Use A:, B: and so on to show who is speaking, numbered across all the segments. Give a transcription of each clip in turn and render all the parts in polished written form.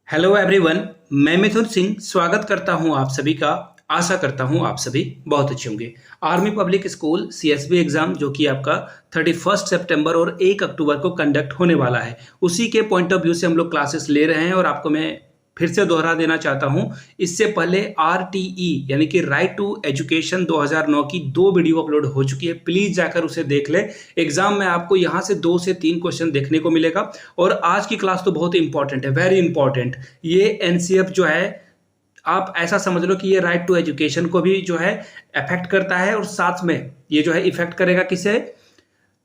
A: Hello everyone. मैं मिथुन सिंह स्वागत करता हूं आप सभी का। आशा करता हूं आप सभी बहुत अच्छे होंगे। Army public school CSB exam जो कि आपका 31 सितंबर और 1 अक्टूबर को कंडक्ट होने वाला है, उसी के पॉइंट ऑफ व्यू से हम लोग क्लासेस ले रहे हैं और आपको मैं फिर से दोहरा देना चाहता हूं। इससे पहले आरटीई यानी कि राइट टू एजुकेशन 2009 की 2 वीडियो अपलोड हो चुकी है, प्लीज जाकर उसे देख ले। एग्जाम में आपको यहां से 2 से 3 क्वेश्चन देखने को मिलेगा और आज की क्लास तो बहुत इंपॉर्टेंट है, वेरी इंपॉर्टेंट। ये एनसीएफ जो है, आप ऐसा समझ लो कि ये राइट टू एजुकेशन को भी जो है अफेक्ट करता है और साथ में ये जो है इफेक्ट करेगा किसे,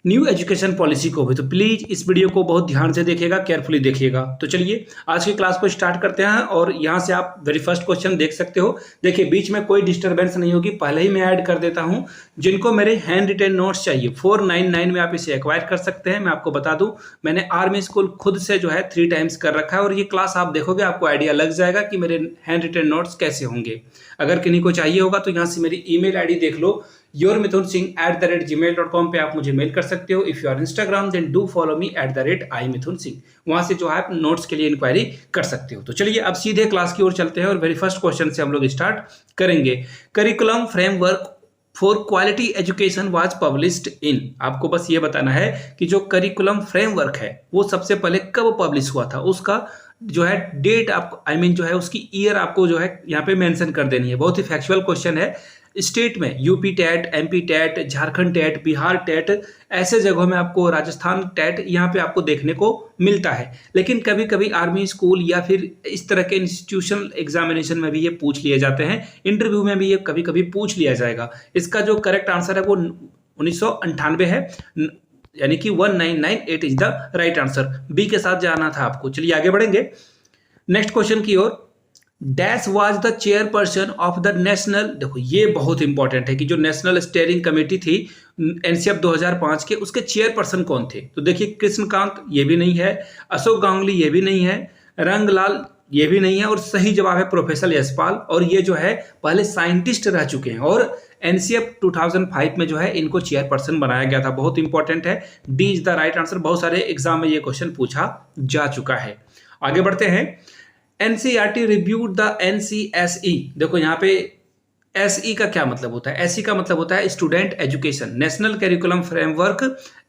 A: न्यू एजुकेशन पॉलिसी को भी। तो प्लीज इस वीडियो को बहुत ध्यान से देखिएगा, केयरफुली देखिएगा। तो चलिए आज की क्लास को स्टार्ट करते हैं और यहां से आप वेरी फर्स्ट क्वेश्चन देख सकते हो। देखिए बीच में कोई डिस्टरबेंस नहीं होगी, पहले ही मैं ऐड कर देता हूं। जिनको मेरे हैंड रिटेन नोट्स चाहिए 499 में आप इसे एक्वायर कर सकते हैं। मैं आपको बता दूं, मैंने आर्मी स्कूल खुद से जो है 3 टाइम्स कर रखा है और ये क्लास आप देखोगे आपको आइडिया लग जाएगा कि मेरे हैंड रिटेन नोट्स कैसे होंगे। अगर किन्हीं को चाहिए होगा तो यहाँ से मेरी ईमेल आईडी देख लो, yourmithunsingh@gmail.com पे आप मुझे मेल कर सकते हो। If you are Instagram then do follow me @iMithunSingh। वहां से जो है आप नोट्स के लिए इंक्वायरी कर सकते हो। तो चलिए अब सीधे क्लास की ओर चलते हैं और वेरी फर्स्ट क्वेश्चन से हम लोग स्टार्ट करेंगे। Curriculum framework for quality education was published in. आपको बस ये बताना है कि जो करिकुलम फ्रेमवर्क है वो सबसे पहले कब पब्लिश हुआ था, उसका जो है डेट आपको जो है उसकी ईयर आपको जो है यहाँ पे मेंशन कर देनी है। बहुत ही फैक्चुअल क्वेश्चन है। स्टेट में UP TET, MP TET, Jharkhand TET, Bihar TET, ऐसे जगहों में आपको राजस्थान टेट यहाँ पे आपको देखने को मिलता है। लेकिन कभी कभी आर्मी स्कूल या फिर इस तरह के इंस्टीट्यूशनल एग्जामिनेशन में भी ये पूछ लिए जाते हैं, इंटरव्यू में भी ये कभी कभी पूछ लिया जाएगा। इसका जो करेक्ट आंसर है वो 1998 है, यानी कि 1998 is the right answer. B के साथ जाना था आपको। चलिए आगे बढ़ेंगे नेक्स्ट क्वेश्चन की ओर। Dash was the chairperson of the national, देखो ये बहुत इंपॉर्टेंट है कि जो नेशनल स्टीयरिंग कमेटी थी एनसीएफ 2005 के, उसके चेयरपर्सन कौन थे। तो देखिए कृष्णकांत ये भी नहीं है, अशोक गांगुली ये भी नहीं है, रंगलाल ये भी नहीं है और सही जवाब है प्रोफेसर यशपाल। और ये जो है पहले साइंटिस्ट रह चुके हैं और एनसीएफ 2005 में जो है इनको चेयरपर्सन बनाया गया था। बहुत इंपॉर्टेंट है, D is the right answer. बहुत सारे एग्जाम में ये क्वेश्चन पूछा जा चुका है। आगे बढ़ते हैं। NCERT reviewed the NCSE. देखो यहाँ पे एसई का क्या मतलब होता है, एसई का मतलब होता है student education, national curriculum framework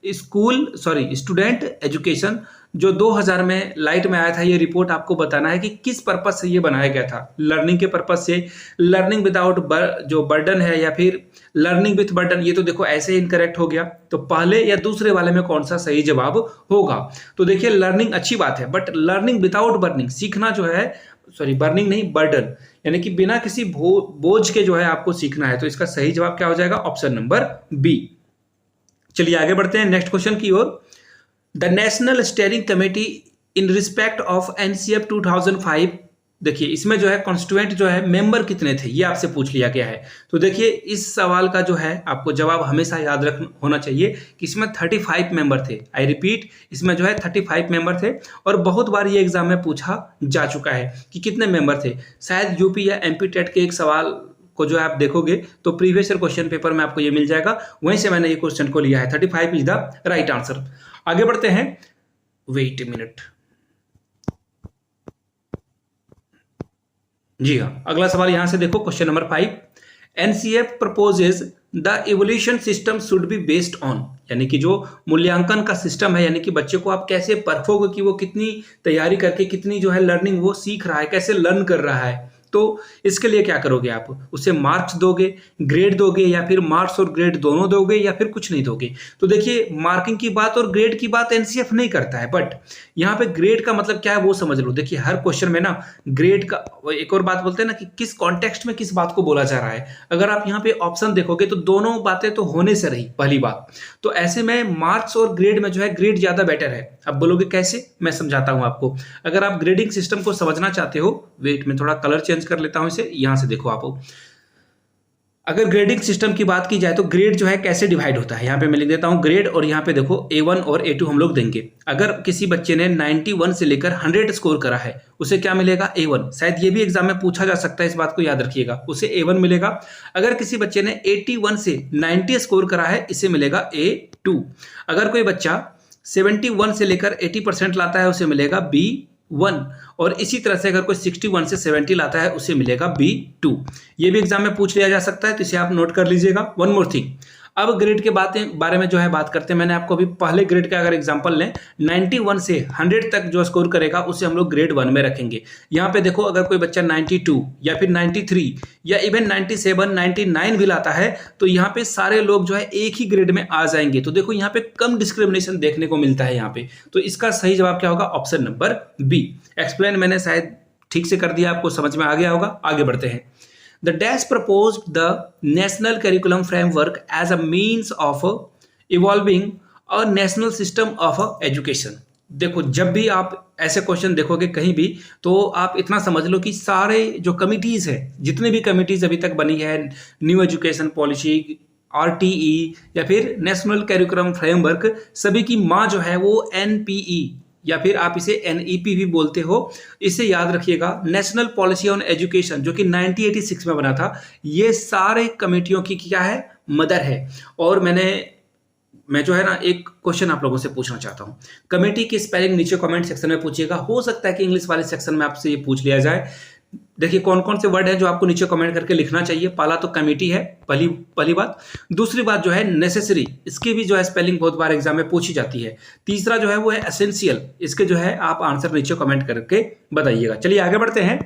A: student education, जो 2000 में लाइट में आया था। ये रिपोर्ट आपको बताना है कि किस पर्पज से ये बनाया गया था। लर्निंग के पर्पज से, लर्निंग विदाउट जो बर्डन है, या फिर लर्निंग विथ बर्डन। ये तो देखो ऐसे ही इनकरेक्ट हो गया, तो पहले या दूसरे वाले में कौन सा सही जवाब होगा। तो देखिए लर्निंग अच्छी बात है, बट लर्निंग विदाउट बर्निंग, सीखना जो है, बर्निंग नहीं बर्डन, यानी कि बिना किसी बोझ के जो है आपको सीखना है। तो इसका सही जवाब क्या हो जाएगा, ऑप्शन नंबर बी। चलिए आगे बढ़ते हैं नेक्स्ट क्वेश्चन की ओर। The national steering committee in respect of NCF 2005। देखिए इसमें जो है कॉन्स्टिट्यूएंट जो है मेंबर कितने थे, ये आपसे पूछ लिया गया है। तो देखिए इस सवाल का जो है आपको जवाब हमेशा याद रख होना चाहिए कि इसमें 35 मेंबर थे। आई रिपीट, इसमें जो है 35 मेंबर थे और बहुत बार ये एग्जाम में पूछा जा चुका है कि कितने मेंबर थे। शायद यूपी या एमपी टेट के एक सवाल को जो आप देखोगे तो प्रीवियस ईयर क्वेश्चन पेपर में आपको ये मिल जाएगा, वहीं से मैंने ये क्वेश्चन को लिया है। 35 इज द राइट आंसर। आगे बढ़ते हैं। वेट ए मिनट, जी हाँ, अगला सवाल यहां से देखो, question number 5। NCF proposes the evolution system should be based on, यानी कि जो मूल्यांकन का सिस्टम है, यानी कि बच्चे को आप कैसे परखोगे कि वो कितनी तैयारी करके कितनी जो है लर्निंग वो सीख रहा है, कैसे लर्न कर रहा है। तो इसके लिए क्या करोगे आप, उसे मार्क्स दोगे, ग्रेड दोगे, या फिर मार्क्स और ग्रेड दोनों दोगे, या फिर कुछ नहीं दोगे। तो देखिए मार्किंग की बात और ग्रेड की बात एनसीएफ नहीं करता है, बट यहाँ पे ग्रेड का मतलब क्या है वो समझ लो। देखिए हर क्वेश्चन में ना ग्रेड का एक और बात बोलते हैं ना कि किस कॉन्टेक्स्ट में किस बात को बोला जा रहा है। अगर आप यहाँ पे ऑप्शन देखोगे तो दोनों बातें तो होने से रही पहली बात। तो ऐसे में मार्क्स और ग्रेड में जो है ग्रेड ज्यादा बेटर है। अब बोलोगे कैसे, मैं समझाता हूं आपको। अगर आप ग्रेडिंग सिस्टम को समझना चाहते हो, वेट में थोड़ा कलर चेंज कर लेता हूं इसे, यहां से देखो आप। अगर ग्रेडिंग सिस्टम की बात की जाए तो ग्रेड जो है कैसे डिवाइड होता है, यहाँ पे मैं लिख देता हूं ग्रेड, और यहाँ पे देखो A1 और A2 हम लोग देंगे। अगर किसी बच्चे ने 91 से लेकर 100 स्कोर करा है उसे क्या मिलेगा, A1। शायद ये भी एग्जाम में पूछा जा सकता है, इस बात को याद रखिएगा, उसे A1 मिलेगा। अगर किसी बच्चे ने 81 से 90 स्कोर करा है, इसे मिलेगा A2। अगर कोई बच्चा 71 से लेकर 80% लाता है, उसे मिलेगा B B1 और इसी तरह से अगर कोई 61 से 70 लाता है उसे मिलेगा B2। ये भी एग्जाम में पूछ लिया जा सकता है, तो इसे आप नोट कर लीजिएगा। वन मोर थिंग, अब ग्रेड के बारे में जो है बात करते हैं। मैंने आपको अभी पहले ग्रेड का अगर एग्जांपल लें, 91 से 100 तक जो स्कोर करेगा उसे हम लोग ग्रेड 1 में रखेंगे। यहाँ पे देखो, अगर कोई बच्चा 92 या फिर 93 या इवन 97, 99 भी लाता है तो यहाँ पे सारे लोग जो है एक ही ग्रेड में आ जाएंगे। तो देखो यहाँ पे कम डिस्क्रिमिनेशन देखने को मिलता है यहाँ पे। तो इसका सही जवाब क्या होगा? Option number B. एक्सप्लेन मैंने शायद ठीक से कर दिया, आपको समझ में आ गया होगा। आगे बढ़ते हैं। The DAS proposed the National Curriculum Framework as a means of evolving a national system of education। देखो, जब भी आप ऐसे क्वेश्चन देखोगे कहीं भी, तो आप इतना समझ लो कि सारे जो कमिटीज है, जितने भी कमिटीज अभी तक बनी है, न्यू एजुकेशन पॉलिसी, RTE या फिर नेशनल करिकुलम फ्रेमवर्क, सभी की माँ जो है वो NPE या फिर आप इसे NEP भी बोलते हो। इसे याद रखिएगा, नेशनल पॉलिसी ऑन एजुकेशन, जो कि 1986 में बना था। ये सारे कमेटियों की क्या है? मदर है। और मैं जो है ना एक क्वेश्चन आप लोगों से पूछना चाहता हूं। कमेटी की स्पेलिंग नीचे कमेंट सेक्शन में पूछिएगा। हो सकता है कि इंग्लिश वाले सेक्शन में आपसे ये पूछ लिया जाए। देखिए कौन कौन से वर्ड हैं जो आपको नीचे कमेंट करके लिखना चाहिए। पहला तो कमेटी है, पहली बात। दूसरी बात जो है नेसेसरी, इसकी भी जो है स्पेलिंग बहुत बार एग्जाम में पूछी जाती है। तीसरा जो है वो है एसेंशियल, इसके जो है आप आंसर नीचे कमेंट करके बताइएगा। चलिए आगे बढ़ते हैं।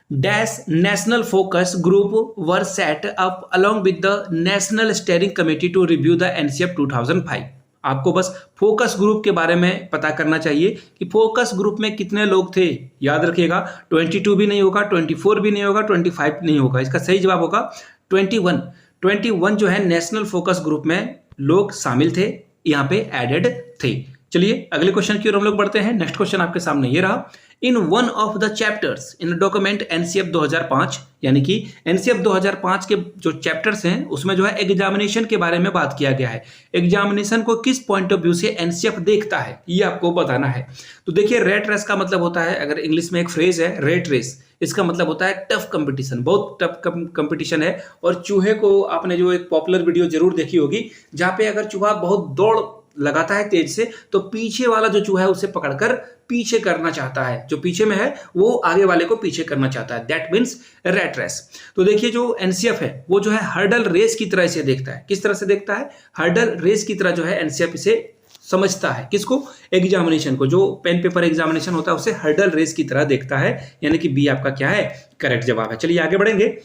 A: Dash national focus group were set up along with the national steering committee to review the NCF 2005। आपको बस फोकस ग्रुप के बारे में पता करना चाहिए कि फोकस ग्रुप में कितने लोग थे। याद रखिएगा, 22 भी नहीं होगा, 24 भी नहीं होगा, 25 नहीं होगा। इसका सही जवाब होगा 21। 21 जो है नेशनल फोकस ग्रुप में लोग शामिल थे, यहाँ पे एडेड थे। चलिए अगले क्वेश्चन की ओर हम लोग बढ़ते हैं। नेक्स्ट क्वेश्चन आपके सामने ये रहा। In one of the chapters in document NCF 2005, यानी कि NCF 2005 के जो चैप्टर्स हैं उसमें जो है एग्जामिनेशन के बारे में बात किया गया है। एग्जामिनेशन को किस पॉइंट ऑफ व्यू से NCF देखता है, ये आपको बताना है। तो देखिए, रेट रेस का मतलब होता है, अगर इंग्लिश में एक फ्रेज है रेट रेस, इसका मतलब होता है टफ कंपटीशन, बहुत टफ कंपटीशन है। और चूहे को आपने जो एक पॉपुलर वीडियो जरूर देखी होगी, जहां पे अगर चूहा बहुत दौड़ लगाता है तेज से, तो पीछे वाला जो चूहा है उसे पकड़कर पीछे करना चाहता है, जो पीछे में है वो आगे वाले को पीछे करना चाहता है। That means rat race. तो देखिए जो NCF है वो जो है हर्डल रेस की तरह इसे देखता है। किस तरह से देखता है? हर्डल रेस की तरह जो है NCF इसे समझता है। किसको? एग्जामिनेशन को। जो पेन पेपर एग्जामिनेशन होता है उसे हर्डल रेस की तरह देखता है, यानी कि बी आपका क्या है? करेक्ट जवाब है। चलिए आगे बढ़ेंगे।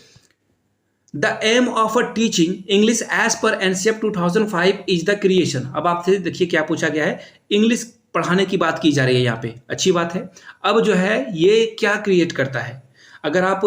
A: The aim of a teaching English as per NCF 2005 is the creation. अब आपसे देखिए क्या पूछा गया है, इंग्लिश पढ़ाने की बात की जा रही है यहाँ पे, अच्छी बात है। अब जो है ये क्या क्रिएट करता है? अगर आप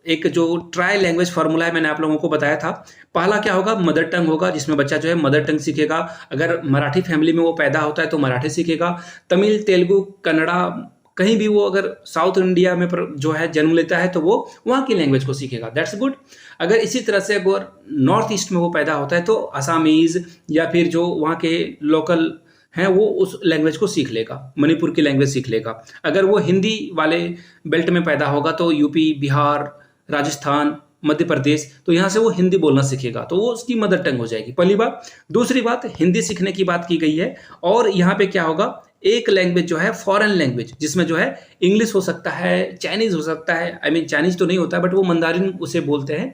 A: एक जो ट्राई लैंग्वेज फार्मूला है मैंने आप लोगों को बताया था, पहला क्या होगा? मदर टंग होगा, जिसमें बच्चा जो है मदर टंग सीखेगा। अगर मराठी फैमिली में वो पैदा होता है तो मराठी सीखेगा। तमिल, तेलुगु, कन्नड़ा, कहीं भी वो अगर साउथ इंडिया में जो है जन्म लेता है तो वो वहाँ की लैंग्वेज को सीखेगा। That's good. अगर इसी तरह से अगर नॉर्थ ईस्ट में वो पैदा होता है तो असमीज या फिर जो वहाँ के लोकल हैं वो उस लैंग्वेज को सीख लेगा, मणिपुर की लैंग्वेज सीख लेगा। अगर वो हिंदी वाले बेल्ट में पैदा होगा तो यूपी, बिहार, राजस्थान, मध्य प्रदेश, तो यहाँ से वो हिंदी बोलना सीखेगा, तो वो उसकी मदर टंग हो जाएगी। पहली बात। दूसरी बात, हिंदी सीखने की बात की गई है। और यहाँ पे क्या होगा? एक लैंग्वेज जो है फॉरेन लैंग्वेज, जिसमें जो है इंग्लिश हो सकता है, चाइनीज हो सकता है। आई मीन चाइनीज तो नहीं होता बट वो मंदारिन उसे बोलते हैं,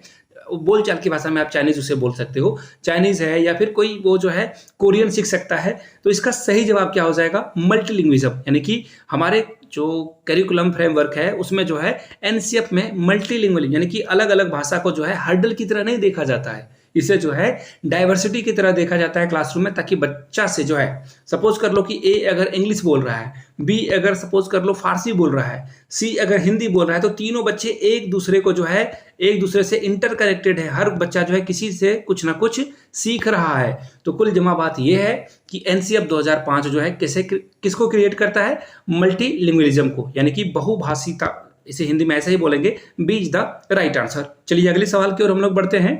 A: बोलचाल की भाषा में आप चाइनीज उसे बोल सकते हो। चाइनीज है या फिर कोई वो जो है कोरियन सीख सकता है। तो इसका सही जवाब क्या हो जाएगा? मल्टीलिंग्विज्म। यानी कि हमारे जो करिकुलम फ्रेमवर्क है उसमें जो है NCF में मल्टीलिंग्वल यानी कि अलग अलग भाषा को जो है हर्डल की तरह नहीं देखा जाता है, इसे जो है डाइवर्सिटी की तरह देखा जाता है क्लासरूम में, ताकि बच्चा से जो है, सपोज कर लो कि A अगर इंग्लिश बोल रहा है, B अगर सपोज कर लो फारसी बोल रहा है, C अगर हिंदी बोल रहा है, तो तीनों बच्चे एक दूसरे को जो है एक दूसरे से इंटरकनेक्टेड है। हर बच्चा जो है किसी से कुछ ना कुछ सीख रहा है। तो कुल जमा बात यह है कि NCF 2005 जो है किसको क्रिएट करता है? मल्टीलिंग्विलिज्म को, यानी कि बहुभाषिता। इसे हिंदी में ऐसे ही बोलेंगे, B is the right answer. चलिए अगले सवाल की ओर हम लोग बढ़ते हैं।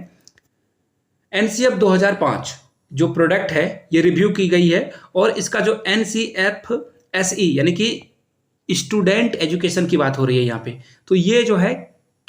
A: NCF 2005 जो प्रोडक्ट है ये रिव्यू की गई है, और इसका जो NCF SE यानी कि स्टूडेंट एजुकेशन की बात हो रही है यहाँ पे, तो ये जो है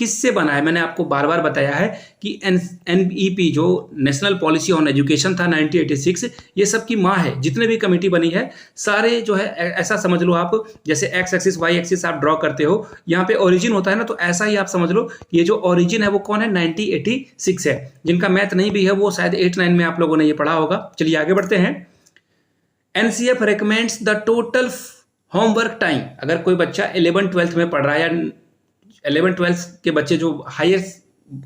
A: किससे बना है? मैंने आपको बार बार बताया है कि NEP जो नेशनल पॉलिसी ऑन एजुकेशन था 1986, ये सब की माँ है। जितने भी कमेटी बनी है सारे जो है ऐसा समझ लो आप, जैसे एक्स एक्सिस वाई एक्सिस आप ड्रॉ करते हो, यहाँ पे ओरिजिन होता है ना, तो ऐसा ही आप समझ लो ये जो ओरिजिन है वो कौन है? 1986 है। जिनका मैथ नहीं भी है वो शायद 8-9 में आप लोगों ने ये पढ़ा होगा। चलिए आगे बढ़ते हैं। NCF recommends the total homework time. अगर कोई बच्चा 11-12 में पढ़ रहा है या 11-12 के बच्चे जो हायर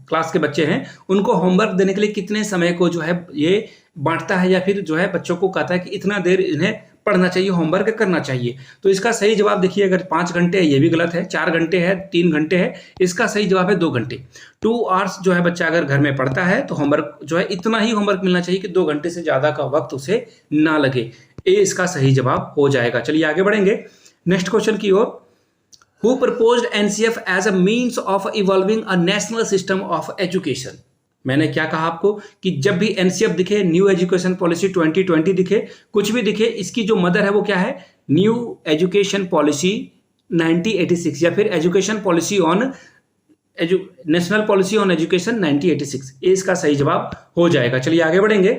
A: क्लास के बच्चे हैं उनको होमवर्क देने के लिए कितने समय को जो है ये बांटता है, या फिर जो है बच्चों को कहता है कि इतना देर इन्हें पढ़ना चाहिए, होमवर्क करना चाहिए। तो इसका सही जवाब देखिए, अगर 5 घंटे है ये भी गलत है, 4 घंटे है, 3 घंटे है, इसका सही जवाब है 2 घंटे। 2 आवर्स जो है बच्चा अगर घर में पढ़ता है तो होमवर्क जो है इतना ही होमवर्क मिलना चाहिए कि 2 घंटे से ज़्यादा का वक्त उसे ना लगे। ए इसका सही जवाब हो जाएगा। चलिए आगे बढ़ेंगे नेक्स्ट क्वेश्चन की ओर। Who proposed NCF as a means of evolving a national system of education? मैंने क्या कहा आपको कि जब भी NCF दिखे, न्यू एजुकेशन पॉलिसी 2020 दिखे, कुछ भी दिखे, इसकी जो मदर है वो क्या है? न्यू एजुकेशन पॉलिसी 1986 या फिर education policy on national policy on education 1986। ये इसका सही जवाब हो जाएगा। चलिए आगे बढ़ेंगे।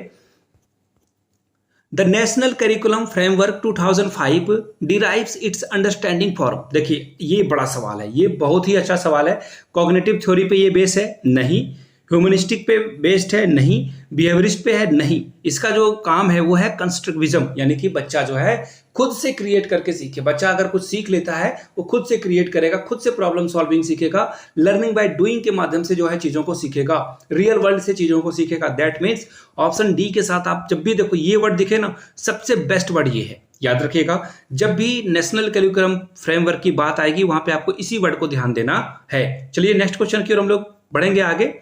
A: The national curriculum framework 2005 derives it's understanding form. देखिए ये बड़ा सवाल है, ये बहुत ही अच्छा सवाल है। कॉग्निटिव थ्योरी पे ये बेस है? नहीं। ह्यूमनिस्टिक पे बेस्ड है? नहीं। बिहेवियरिस्ट पे है? नहीं। इसका जो काम है वो है कंस्ट्रक्टिविज्म, यानी कि बच्चा जो है खुद से क्रिएट करके सीखे। बच्चा अगर कुछ सीख लेता है वो खुद से क्रिएट करेगा, खुद से प्रॉब्लम सॉल्विंग सीखेगा, लर्निंग बाय डूइंग के माध्यम से जो है चीजों को सीखेगा, रियल वर्ल्ड से चीजों को सीखेगा। दैट मीन्स ऑप्शन डी के साथ आप जब भी देखो ये वर्ड दिखे ना, सबसे बेस्ट वर्ड ये है, याद रखिएगा। जब भी नेशनल करिकुलम फ्रेमवर्क की बात आएगी वहां पे आपको इसी वर्ड को ध्यान देना है। चलिए नेक्स्ट क्वेश्चन की ओर हम लोग बढ़ेंगे आगे।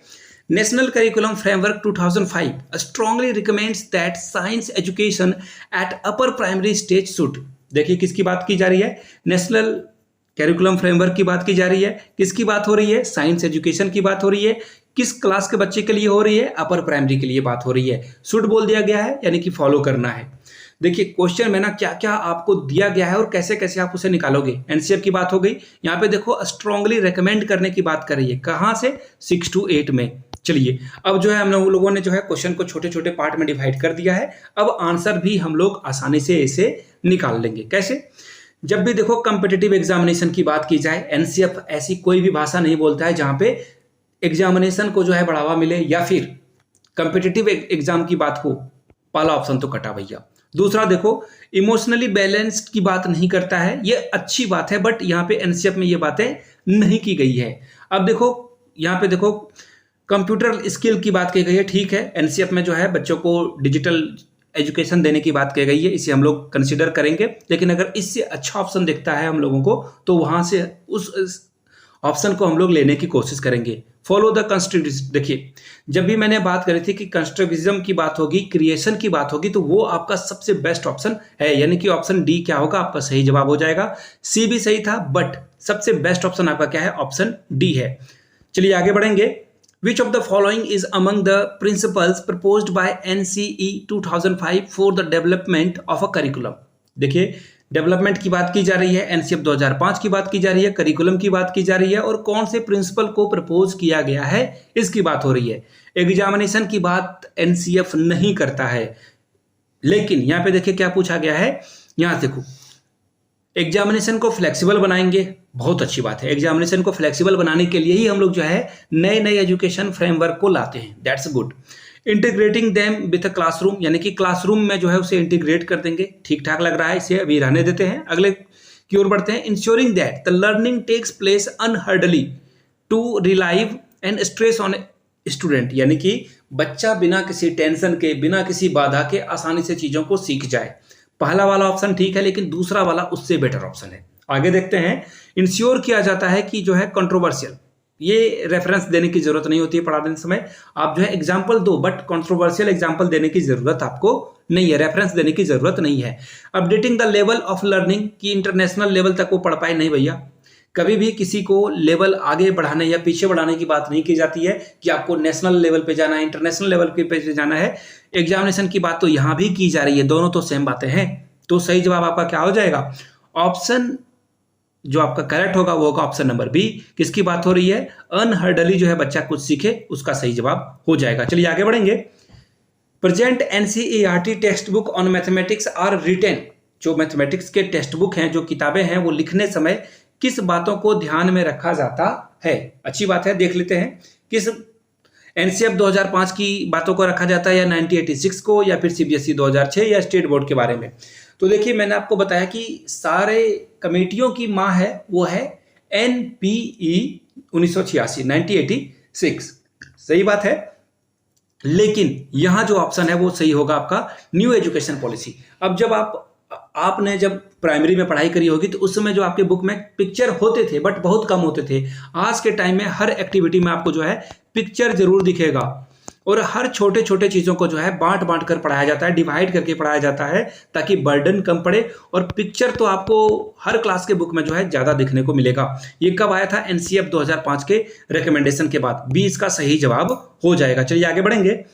A: National Curriculum Framework 2005 strongly recommends that science education at upper primary stage should। देखिए किसकी बात की जा रही है? नेशनल कैरिकुलम फ्रेमवर्क की बात की जा रही है। किसकी बात हो रही है? साइंस एजुकेशन की बात हो रही है। किस क्लास के बच्चे के लिए हो रही है? अपर प्राइमरी के लिए बात हो रही है। शुड बोल दिया गया है, यानी कि फॉलो करना है। देखिए क्वेश्चन में ना क्या क्या आपको दिया गया है और कैसे कैसे आप उसे निकालोगे। एनसीएफ की बात हो गई, यहाँ पे देखो स्ट्रांगली रेकमेंड करने की बात कर रही है। कहाँ से? 6 to 8 में। चलिए अब जो है हम लोगों ने जो है क्वेश्चन को छोटे छोटे पार्ट में डिवाइड कर दिया है। अब आंसर भी हम लोग आसानी से इसे निकाल लेंगे। कैसे? जब भी देखो कंपिटिटिव एग्जामिनेशन की बात की जाए, एनसीएफ ऐसी कोई भी भाषा नहीं बोलता है जहां पे एग्जामिनेशन को जो है बढ़ावा मिले या फिर कंपिटिटिव एग्जाम की बात हो। पहला ऑप्शन तो कटा भैया। दूसरा देखो इमोशनली बैलेंस्ड की बात नहीं करता है, ये अच्छी बात है, बट यहाँ पे एनसीएफ में ये बातें नहीं की गई है। अब देखो यहाँ पे देखो कंप्यूटर स्किल की बात की गई है, ठीक है। एनसीएफ में जो है बच्चों को डिजिटल एजुकेशन देने की बात की गई है, इसे हम लोग कंसिडर करेंगे। लेकिन अगर इससे अच्छा ऑप्शन दिखता है हम लोगों को तो वहां से उस ऑप्शन को हम लोग लेने की कोशिश करेंगे। Follow the constructivism. देखिए जब भी मैंने बात करी थी कि कंस्ट्रक्टिविज्म की बात होगी, क्रिएशन की बात होगी, तो वो आपका सबसे बेस्ट ऑप्शन है, यानी कि ऑप्शन डी क्या होगा? आपका सही जवाब हो जाएगा। सी भी सही था, बट सबसे बेस्ट ऑप्शन आपका क्या है? ऑप्शन डी है। चलिए आगे बढ़ेंगे। Which of the following is among the principles proposed by NCE 2005 for the development of a curriculum? देखिए डेवलपमेंट की बात की जा रही है, एनसीएफ 2005 की बात की जा रही है, करिकुलम की बात की जा रही है, और कौन से प्रिंसिपल को प्रपोज किया गया है इसकी बात हो रही है। एग्जामिनेशन की बात एनसीएफ नहीं करता है, लेकिन यहाँ पे देखिए क्या पूछा गया है। यहाँ देखो एग्जामिनेशन को फ्लेक्सिबल बनाएंगे, बहुत अच्छी बात है। एग्जामिनेशन को फ्लेक्सिबल बनाने के लिए ही हम लोग जो है नए नए एजुकेशन फ्रेमवर्क को लाते हैं, that's good. Integrating them with a classroom, यानी कि क्लासरूम में जो है उसे इंटीग्रेट कर देंगे, ठीक ठाक लग रहा है, इसे अभी रहने देते हैं। अगले की ओर बढ़ते हैं। Ensuring that the learning takes place unhurriedly to relieve and stress on student, यानी कि बच्चा बिना किसी टेंशन के, बिना किसी बाधा के आसानी से चीजों को सीख जाए। पहला वाला ऑप्शन ठीक है, लेकिन दूसरा वाला उससे बेटर ऑप्शन है। आगे देखते हैं। इंश्योर किया जाता है कि जो है कंट्रोवर्शियल, ये रेफरेंस देने की जरूरत नहीं होती है पढ़ाने समय, आप जो है एग्जाम्पल दो, बट कंट्रोवर्शियल एग्जाम्पल देने की जरूरत आपको नहीं है, रेफरेंस देने की जरूरत नहीं है। Updating the level of learning, की इंटरनेशनल लेवल तक वो पढ़ पाए, नहीं भैया। कभी भी किसी को लेवल आगे बढ़ाने या पीछे बढ़ाने की बात नहीं की जाती है कि आपको नेशनल लेवल पे जाना है, इंटरनेशनल लेवल पे जाना है। एग्जामिनेशन की बात तो यहाँ भी की जा रही है, दोनों तो सेम बातें हैं। तो सही जवाब आपका क्या हो जाएगा? ऑप्शन जो आपका करेक्ट होगा वो होगा ऑप्शन नंबर बी। किसकी बात हो रही है? अनहर्डली जो है बच्चा कुछ सीखे, उसका सही जवाब हो जाएगा। चलिए आगे बढ़ेंगे। Present NCERT text book on mathematics are written. जो मैथमेटिक्स के टेक्स्ट बुक हैं, जो किताबें हैं, वो लिखने समय किस बातों को ध्यान में रखा जाता है? अच्छी बात है, देख लेते हैं। किस एनसीएफ 2005 की बातों को रखा जाता है, या 1986 को, या फिर सीबीएसई 2006, या स्टेट बोर्ड के बारे में? तो देखिए, मैंने आपको बताया कि सारे कमेटियों की माँ है वो है एनपीई 1986। सही बात है, लेकिन यहां जो ऑप्शन है वो सही होगा आपका न्यू एजुकेशन पॉलिसी। अब जब आपने जब प्राइमरी में पढ़ाई करी होगी तो उस समय जो आपके बुक में पिक्चर होते थे, बट बहुत कम होते थे। आज के टाइम में हर एक्टिविटी में आपको जो है पिक्चर जरूर दिखेगा, और हर छोटे छोटे चीज़ों को जो है बांट बांट कर पढ़ाया जाता है, डिवाइड करके पढ़ाया जाता है, ताकि बर्डन कम पड़े। और पिक्चर तो आपको हर क्लास के बुक में जो है ज़्यादा दिखने को मिलेगा। ये कब आया था? एनसीएफ 2005 के रिकमेंडेशन के बाद। बी इसका सही जवाब हो जाएगा। चलिए आगे बढ़ेंगे।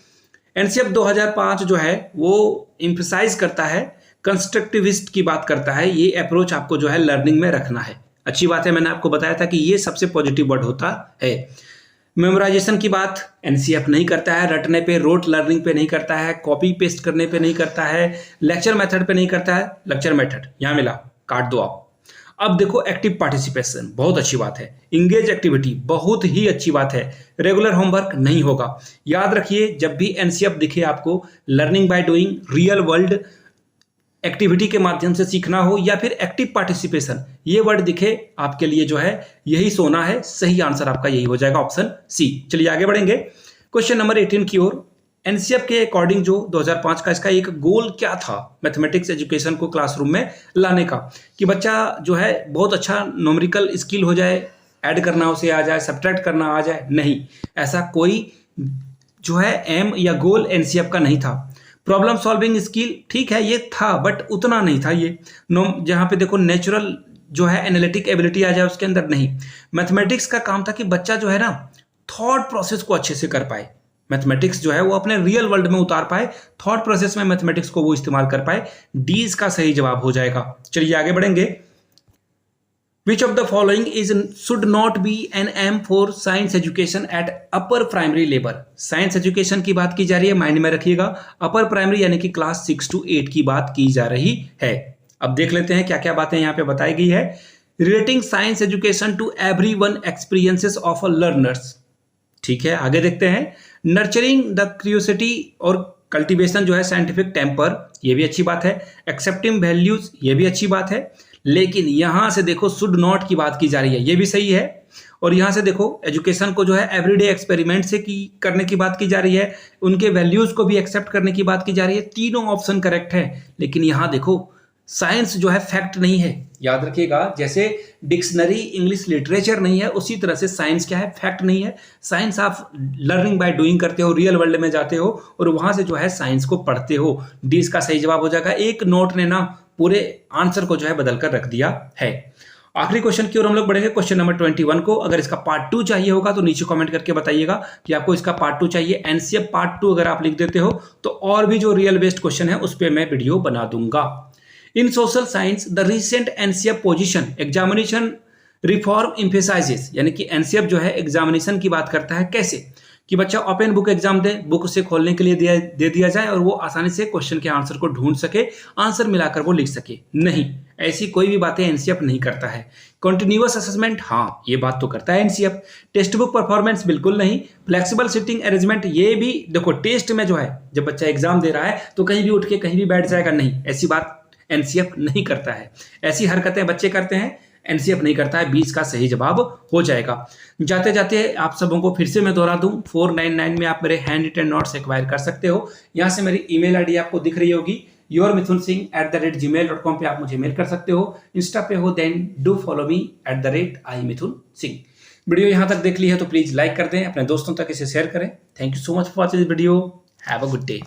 A: एनसीएफ 2005 जो है वो इम्फेसाइज करता है, कंस्ट्रक्टिविस्ट की बात करता है। ये अप्रोच आपको जो है लर्निंग में रखना है। अच्छी बात है, मैंने आपको बताया था कि ये सबसे पॉजिटिव वर्ड होता है। मेमोराइजेशन की बात एनसीएफ नहीं करता है, रटने पे, रोट लर्निंग पे नहीं करता है, कॉपी पेस्ट करने पे नहीं करता है, लेक्चर मेथड पे नहीं करता है। लेक्चर मेथड यहां मिला, काट दो आप। अब देखो, एक्टिव पार्टिसिपेशन बहुत अच्छी बात है, इंगेज एक्टिविटी बहुत ही अच्छी बात है, रेगुलर होमवर्क नहीं होगा। याद रखिए, जब भी एनसीएफ दिखे आपको, learning by doing, real world activity के माध्यम से सीखना हो, या फिर एक्टिव पार्टिसिपेशन, ये वर्ड दिखे आपके लिए जो है यही सोना है। सही आंसर आपका यही हो जाएगा, ऑप्शन सी। चलिए आगे बढ़ेंगे क्वेश्चन नंबर 18 की ओर। एनसीएफ के अकॉर्डिंग जो 2005 का इसका एक गोल क्या था मैथमेटिक्स एजुकेशन को क्लासरूम में लाने का? कि बच्चा जो है बहुत अच्छा न्यूमेरिकल स्किल हो जाए, ऐड करना उसे आ जाए, सब्ट्रैक्ट करना आ जाए। नहीं, ऐसा कोई जो है एम या गोल एनसीएफ का नहीं था। प्रॉब्लम सॉल्विंग स्किल ठीक है, ये था, बट उतना नहीं था ये। जहां पे देखो नेचुरल जो है एनालिटिक एबिलिटी आ जाए उसके अंदर, नहीं। मैथमेटिक्स का काम था कि बच्चा जो है ना थॉट प्रोसेस को अच्छे से कर पाए, मैथमेटिक्स जो है वो अपने रियल वर्ल्ड में उतार पाए, थॉट प्रोसेस में मैथमेटिक्स को वो इस्तेमाल कर पाए। डी इसका सही जवाब हो जाएगा। चलिए आगे बढ़ेंगे। Which of the following is should not be an aim for science education at upper primary level? Science education की बात की जा रही है, माइंड में रखिएगा। अपर प्राइमरी यानी कि क्लास 6 to 8 की बात की जा रही है। अब देख लेते हैं क्या क्या बातें यहाँ पे बताई गई है। Relating science education to everyone experiences of a learners, ठीक है। आगे देखते हैं। नर्चरिंग द क्यूरियोसिटी और कल्टीवेशन जो है साइंटिफिक टेम्पर, ये भी अच्छी बात है। एक्सेप्टिंग वैल्यूज, ये भी अच्छी बात है। लेकिन यहां से देखो शुड नॉट की बात की जा रही है, ये भी सही है। और यहां से देखो एजुकेशन को जो है एवरीडे एक्सपेरिमेंट से करने की बात की जा रही है, उनके वैल्यूज को भी एक्सेप्ट करने की बात की जा रही है। तीनों ऑप्शन करेक्ट है। लेकिन यहां देखो साइंस जो है फैक्ट नहीं है, याद रखिएगा। जैसे डिक्शनरी इंग्लिश लिटरेचर नहीं है, उसी तरह से साइंस क्या है, फैक्ट नहीं है। साइंस आप लर्निंग बाय डूइंग करते हो, रियल वर्ल्ड में जाते हो और वहां से जो है साइंस को पढ़ते हो। डी इसका सही जवाब हो जाएगा। एक नोट ने ना पूरे आंसर को जो है बदल कर रख दिया है। आखिरी क्वेश्चन की ओर हम लोग बढ़ेंगे, क्वेश्चन नंबर 21 को। अगर इसका पार्ट 2 चाहिए होगा तो नीचे कमेंट करके बताइएगा कि आपको इसका पार्ट 2 चाहिए। एनसीएफ पार्ट 2 अगर आप लिख देते हो तो और भी जो रियल बेस्ड क्वेश्चन है उस पर मैं वीडियो बना दूंगा। In social science the recent NCF position examination reform emphasises, यानी कि एनसीएफ जो है एग्जामिनेशन की बात करता है कैसे कि बच्चा ओपन बुक एग्जाम दे, बुक से खोलने के लिए दे दिया जाए और वो आसानी से क्वेश्चन के आंसर को ढूंढ सके, आंसर मिलाकर वो लिख सके। नहीं, ऐसी कोई भी बातें एनसीएफ नहीं करता है। कंटिन्यूअस असेसमेंट, हाँ ये बात तो करता है एनसीएफ। टेक्स्ट बुक परफॉर्मेंस बिल्कुल नहीं। फ्लेक्सिबल सिटिंग अरेंजमेंट, ये भी देखो टेस्ट में जो है जब बच्चा एग्जाम दे रहा है तो कहीं भी उठ के कहीं भी बैठ जाएगा, नहीं, ऐसी बात एनसीएफ नहीं करता है। ऐसी हरकतें बच्चे करते हैं, एनसीएफ नहीं करता है। 20 का सही जवाब हो जाएगा। जाते जाते आप सबों को फिर से मैं दोहरा दूं, 499 में आप मेरे हैंड रिटन नोट्स एक्वायर कर सकते हो। यहां से मेरी ईमेल आईडी आपको दिख रही होगी, yourmithunsingh@gmail.com पे आप मुझे मेल कर सकते हो। इंस्टा पे हो then do follow me @imithunsingh। Video यहां तक देख ली है तो प्लीज लाइक कर दें, अपने दोस्तों तक इसे शेयर करें। Thank you so much for watching this video. Have a good day.